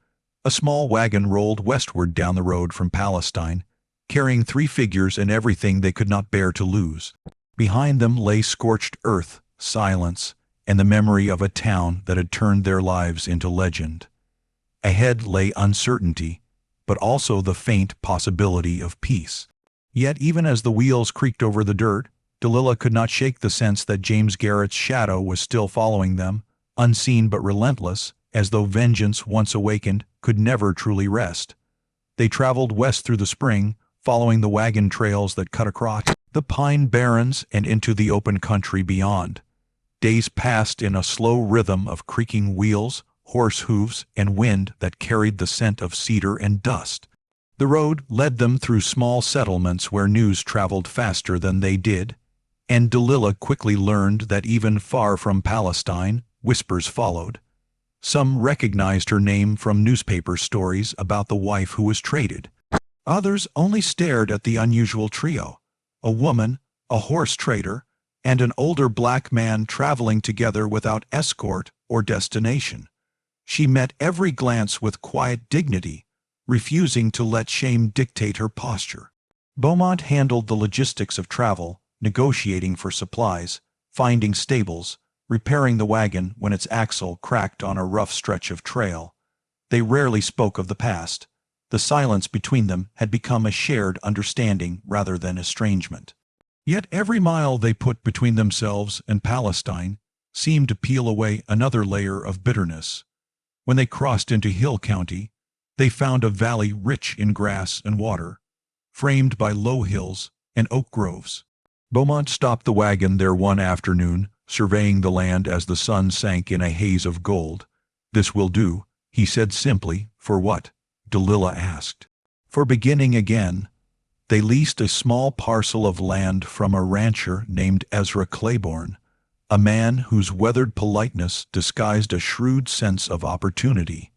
a small wagon rolled westward down the road from Palestine, carrying 3 figures and everything they could not bear to lose. Behind them lay scorched earth, silence, and the memory of a town that had turned their lives into legend. Ahead lay uncertainty, but also the faint possibility of peace. Yet even as the wheels creaked over the dirt, Delilah could not shake the sense that James Garrett's shadow was still following them, unseen but relentless, as though vengeance, once awakened, could never truly rest. They traveled west through the spring, following the wagon trails that cut across the pine barrens and into the open country beyond. Days passed in a slow rhythm of creaking wheels, horse hooves, and wind that carried the scent of cedar and dust. The road led them through small settlements where news traveled faster than they did, and Delilah quickly learned that even far from Palestine, whispers followed. Some recognized her name from newspaper stories about the wife who was traded. Others only stared at the unusual trio: a woman, a horse trader, and an older black man traveling together without escort or destination. She met every glance with quiet dignity, refusing to let shame dictate her posture. Beaumont handled the logistics of travel, negotiating for supplies, finding stables, repairing the wagon when its axle cracked on a rough stretch of trail. They rarely spoke of the past. The silence between them had become a shared understanding rather than estrangement. Yet every mile they put between themselves and Palestine seemed to peel away another layer of bitterness. When they crossed into Hill County, they found a valley rich in grass and water, framed by low hills and oak groves. Beaumont stopped the wagon there one afternoon, surveying the land as the sun sank in a haze of gold. "This will do," he said simply. "For what?" Delilah asked. "For beginning again." They leased a small parcel of land from a rancher named Ezra Claiborne, a man whose weathered politeness disguised a shrewd sense of opportunity.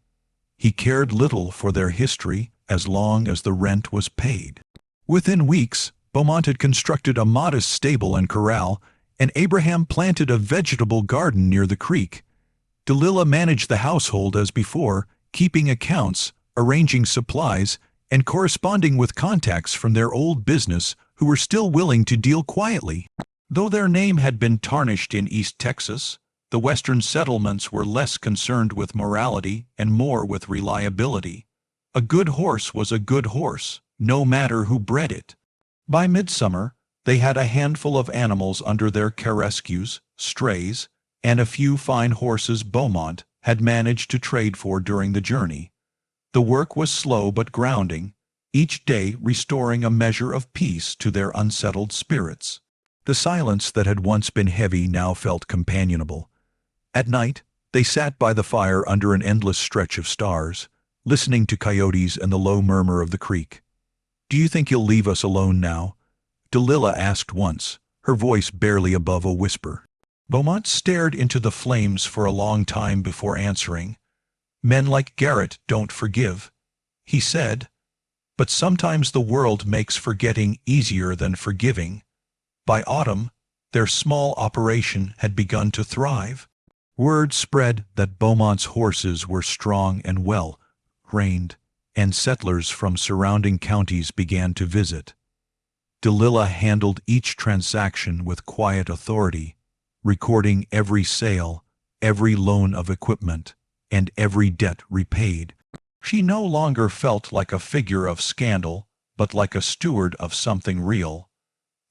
He cared little for their history as long as the rent was paid. Within weeks, Beaumont had constructed a modest stable and corral, and Abraham planted a vegetable garden near the creek. Delilah managed the household as before, keeping accounts, arranging supplies, and corresponding with contacts from their old business who were still willing to deal quietly. Though their name had been tarnished in East Texas, the western settlements were less concerned with morality and more with reliability. A good horse was a good horse, no matter who bred it. By midsummer, they had a handful of animals under their care rescues, strays, and a few fine horses Beaumont had managed to trade for during the journey. The work was slow but grounding, each day restoring a measure of peace to their unsettled spirits. The silence that had once been heavy now felt companionable. At night, they sat by the fire under an endless stretch of stars, listening to coyotes and the low murmur of the creek. "Do you think you'll leave us alone now?" Delilah asked once, her voice barely above a whisper. Beaumont stared into the flames for a long time before answering. "Men like Garrett don't forgive," he said, "but sometimes the world makes forgetting easier than forgiving." By autumn, their small operation had begun to thrive. Word spread that Beaumont's horses were strong and well trained, and settlers from surrounding counties began to visit. Delilah handled each transaction with quiet authority, recording every sale, every loan of equipment, and every debt repaid. She no longer felt like a figure of scandal, but like a steward of something real.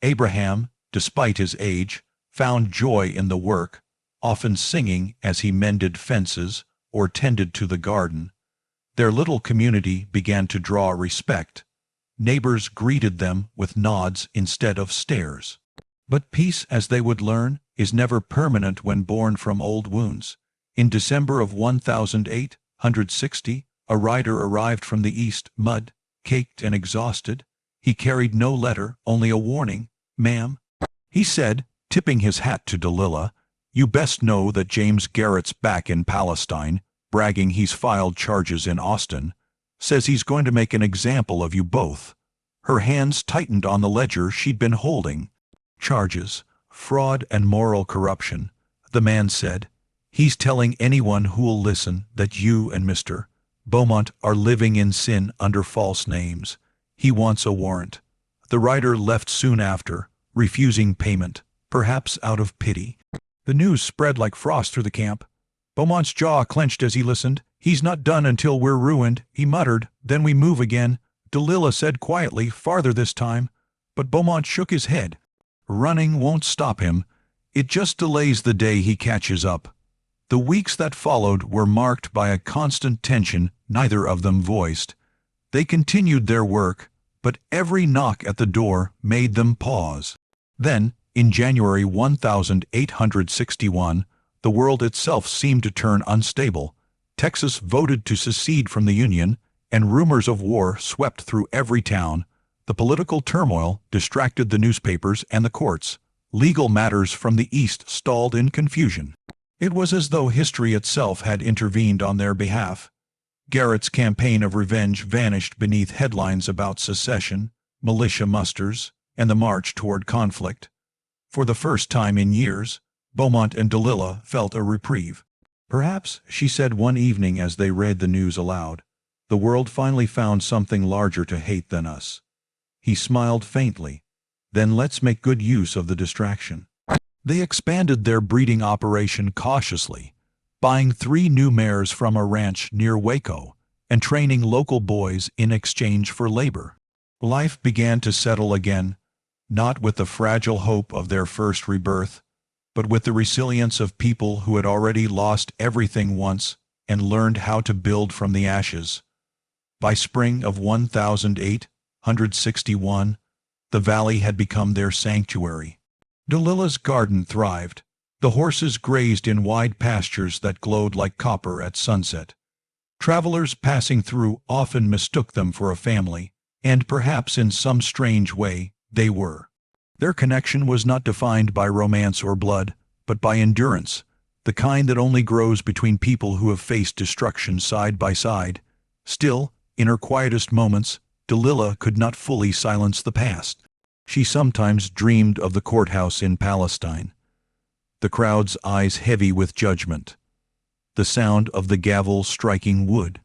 Abraham, despite his age, found joy in the work, often singing as he mended fences or tended to the garden. Their little community began to draw respect. Neighbors greeted them with nods instead of stares. But peace, as they would learn, is never permanent when born from old wounds. In December of 1860, a rider arrived from the east, mud-caked and exhausted. He carried no letter, only a warning. "Ma'am," he said, tipping his hat to Delilah, "you best know that James Garrett's back in Palestine. bragging he's filed charges in Austin, says he's going to make an example of you both. Her hands tightened on the ledger she'd been holding. Charges, fraud and moral corruption, the man said. He's telling anyone who'll listen that you and Mr. Beaumont are living in sin under false names. He wants a warrant. The writer left soon after, refusing payment, perhaps out of pity. The news spread like frost through the camp. Beaumont's jaw clenched as he listened. He's not done until we're ruined, he muttered. Then we move again, Delilah said quietly, farther this time. But Beaumont shook his head. Running won't stop him. It just delays the day he catches up. The weeks that followed were marked by a constant tension neither of them voiced. They continued their work, but every knock at the door made them pause. Then, in January 1861, the world itself seemed to turn unstable. Texas voted to secede from the Union, and rumors of war swept through every town. The political turmoil distracted the newspapers and the courts. Legal matters from the East stalled in confusion. It was as though history itself had intervened on their behalf. Garrett's campaign of revenge vanished beneath headlines about secession, militia musters, and the march toward conflict. For the first time in years, Beaumont and Delilah felt a reprieve. Perhaps, she said one evening as they read the news aloud, the world finally found something larger to hate than us. He smiled faintly. Then let's make good use of the distraction. They expanded their breeding operation cautiously, buying 3 new mares from a ranch near Waco and training local boys in exchange for labor. Life began to settle again, not with the fragile hope of their first rebirth, but with the resilience of people who had already lost everything once and learned how to build from the ashes. By spring of 1861, the valley had become their sanctuary. Delilah's garden thrived. The horses grazed in wide pastures that glowed like copper at sunset. Travelers passing through often mistook them for a family, and perhaps in some strange way they were. Their connection was not defined by romance or blood, but by endurance, the kind that only grows between people who have faced destruction side by side. Still, in her quietest moments, Delilah could not fully silence the past. She sometimes dreamed of the courthouse in Palestine, the crowd's eyes heavy with judgment, the sound of the gavel striking wood.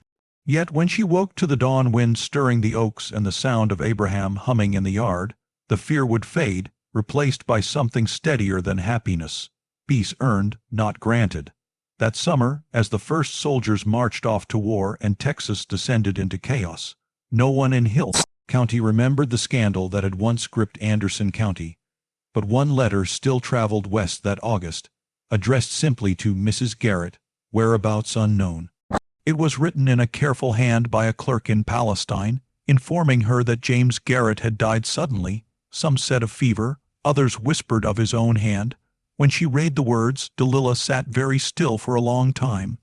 Yet when she woke to the dawn wind stirring the oaks and the sound of Abraham humming in the yard, the fear would fade, replaced by something steadier than happiness, peace earned, not granted. That summer, as the first soldiers marched off to war and Texas descended into chaos, no one in Hill County remembered the scandal that had once gripped Anderson County. But one letter still traveled west that August, addressed simply to Mrs. Garrett, whereabouts unknown. It was written in a careful hand by a clerk in Palestine, informing her that James Garrett had died suddenly. Some said of fever, others whispered of his own hand. When she read the words, Delilah sat very still for a long time.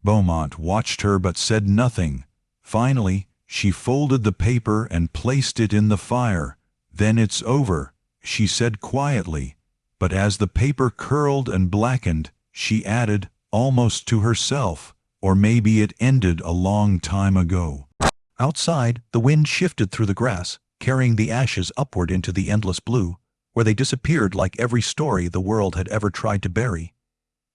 Beaumont watched her but said nothing. Finally, she folded the paper and placed it in the fire. Then it's over, she said quietly. But as the paper curled and blackened, she added, almost to herself, or maybe it ended a long time ago. Outside, the wind shifted through the grass, carrying the ashes upward into the endless blue, where they disappeared like every story the world had ever tried to bury.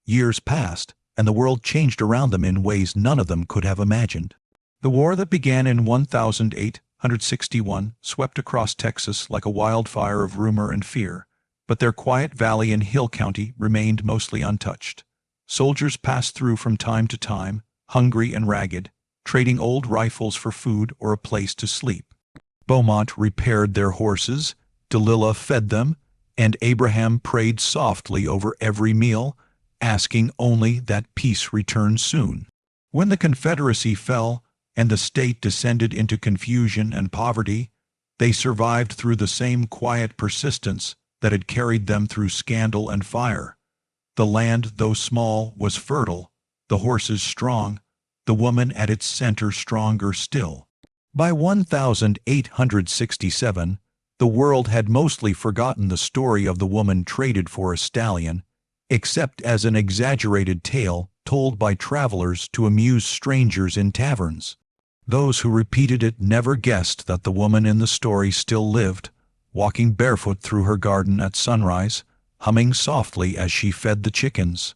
Years passed, and the world changed around them in ways none of them could have imagined. The war that began in 1861 swept across Texas like a wildfire of rumor and fear, but their quiet valley in Hill County remained mostly untouched. Soldiers passed through from time to time, hungry and ragged, trading old rifles for food or a place to sleep. Beaumont repaired their horses, Delilah fed them, and Abraham prayed softly over every meal, asking only that peace return soon. When the Confederacy fell, and the state descended into confusion and poverty, they survived through the same quiet persistence that had carried them through scandal and fire. The land, though small, was fertile, the horses strong, the woman at its center stronger still. By 1867, the world had mostly forgotten the story of the woman traded for a stallion, except as an exaggerated tale told by travelers to amuse strangers in taverns. Those who repeated it never guessed that the woman in the story still lived, walking barefoot through her garden at sunrise, humming softly as she fed the chickens.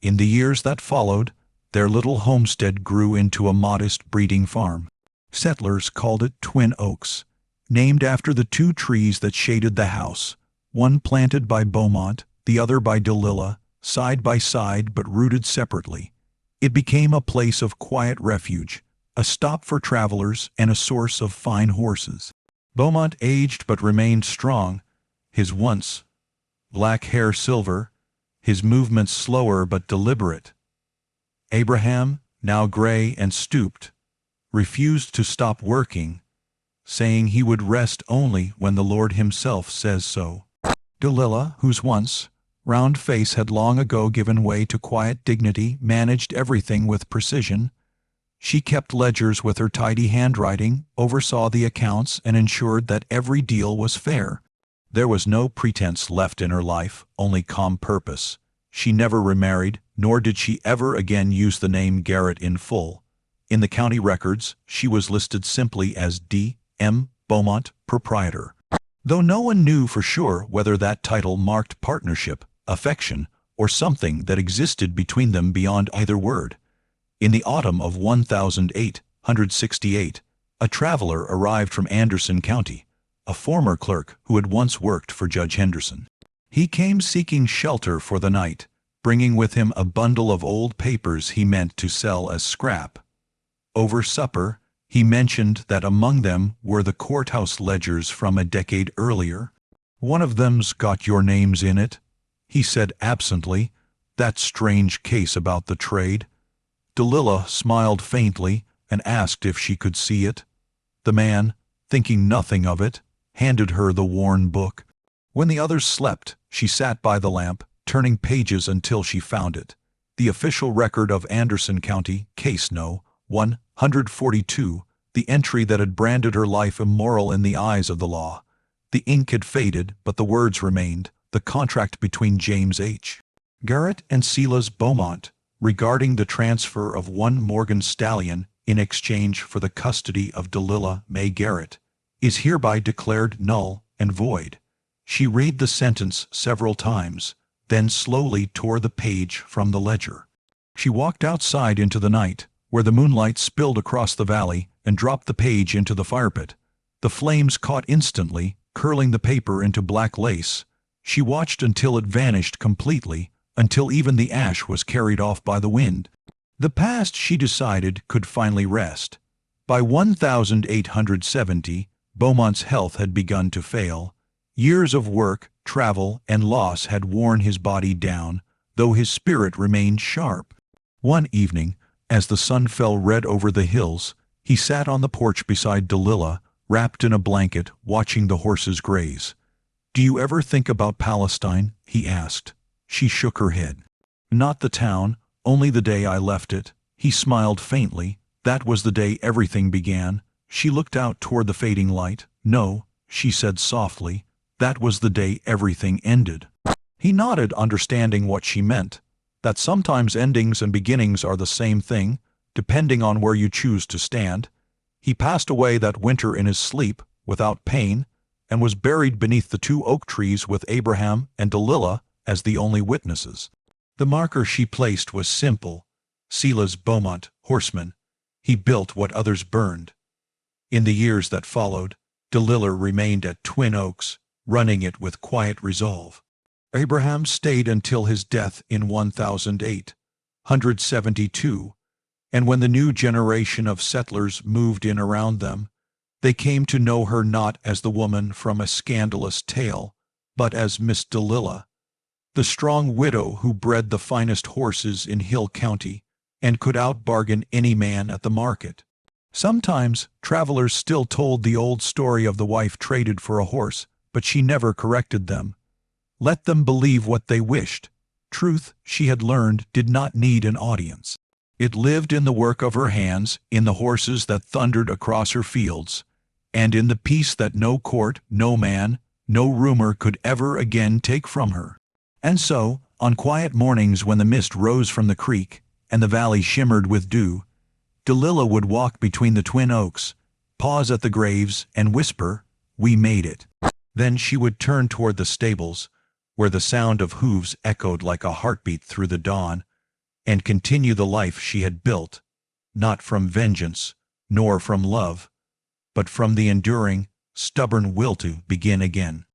In the years that followed, their little homestead grew into a modest breeding farm. Settlers called it Twin Oaks, named after the two trees that shaded the house, one planted by Beaumont, the other by Delilah, side by side but rooted separately. It became a place of quiet refuge, a stop for travelers and a source of fine horses. Beaumont aged but remained strong, his once black hair silver, his movements slower but deliberate. Abraham, now gray and stooped, refused to stop working, saying he would rest only when the Lord himself says so. Delilah, whose once round face had long ago given way to quiet dignity, managed everything with precision. She kept ledgers with her tidy handwriting, oversaw the accounts, and ensured that every deal was fair. There was no pretense left in her life, only calm purpose. She never remarried, nor did she ever again use the name Garrett in full. In the county records, she was listed simply as D. M. Beaumont, proprietor. Though no one knew for sure whether that title marked partnership, affection, or something that existed between them beyond either word. In the autumn of 1868, a traveler arrived from Anderson County, a former clerk who had once worked for Judge Henderson. He came seeking shelter for the night, bringing with him a bundle of old papers he meant to sell as scrap. Over supper, he mentioned that among them were the courthouse ledgers from a decade earlier. "One of them's got your names in it," he said absently. "That strange case about the trade." Delilah smiled faintly and asked if she could see it. The man, thinking nothing of it, handed her the worn book. When the others slept, she sat by the lamp, turning pages until she found it. The official record of Anderson County, Case No. 142, the entry that had branded her life immoral in the eyes of the law. The ink had faded, but the words remained, the contract between James H. Garrett and Silas Beaumont, regarding the transfer of one Morgan stallion in exchange for the custody of Delilah May Garrett, is hereby declared null and void. She read the sentence several times, then slowly tore the page from the ledger. She walked outside into the night, where the moonlight spilled across the valley, and dropped the page into the firepit. The flames caught instantly, curling the paper into black lace. She watched until it vanished completely, until even the ash was carried off by the wind. The past, she decided, could finally rest. By 1870, Beaumont's health had begun to fail. Years of work, travel, and loss had worn his body down, though his spirit remained sharp. One evening, as the sun fell red over the hills, he sat on the porch beside Delilah, wrapped in a blanket, watching the horses graze. "Do you ever think about Palestine?" he asked. She shook her head. "Not the town, only the day I left it." He smiled faintly. "That was the day everything began." She looked out toward the fading light. "No," she said softly, "that was the day everything ended." He nodded, understanding what she meant, that sometimes endings and beginnings are the same thing, depending on where you choose to stand. He passed away that winter in his sleep, without pain, and was buried beneath the two oak trees with Abraham and Delilah as the only witnesses. The marker she placed was simple: Silas Beaumont, horseman. He built what others burned. In the years that followed, Delilah remained at Twin Oaks, running it with quiet resolve. Abraham stayed until his death in 1872, and when the new generation of settlers moved in around them, they came to know her not as the woman from a scandalous tale, but as Miss Delilah, the strong widow who bred the finest horses in Hill County and could outbargain any man at the market. Sometimes travelers still told the old story of the wife traded for a horse, but she never corrected them. Let them believe what they wished. Truth, she had learned, did not need an audience. It lived in the work of her hands, in the horses that thundered across her fields, and in the peace that no court, no man, no rumor could ever again take from her. And so, On quiet mornings when the mist rose from the creek and the valley shimmered with dew, Delilah would walk between the twin oaks, pause at the graves, and whisper, "We made it." Then she would turn toward the stables, where the sound of hooves echoed like a heartbeat through the dawn, and continue the life she had built, not from vengeance, nor from love, but from the enduring, stubborn will to begin again.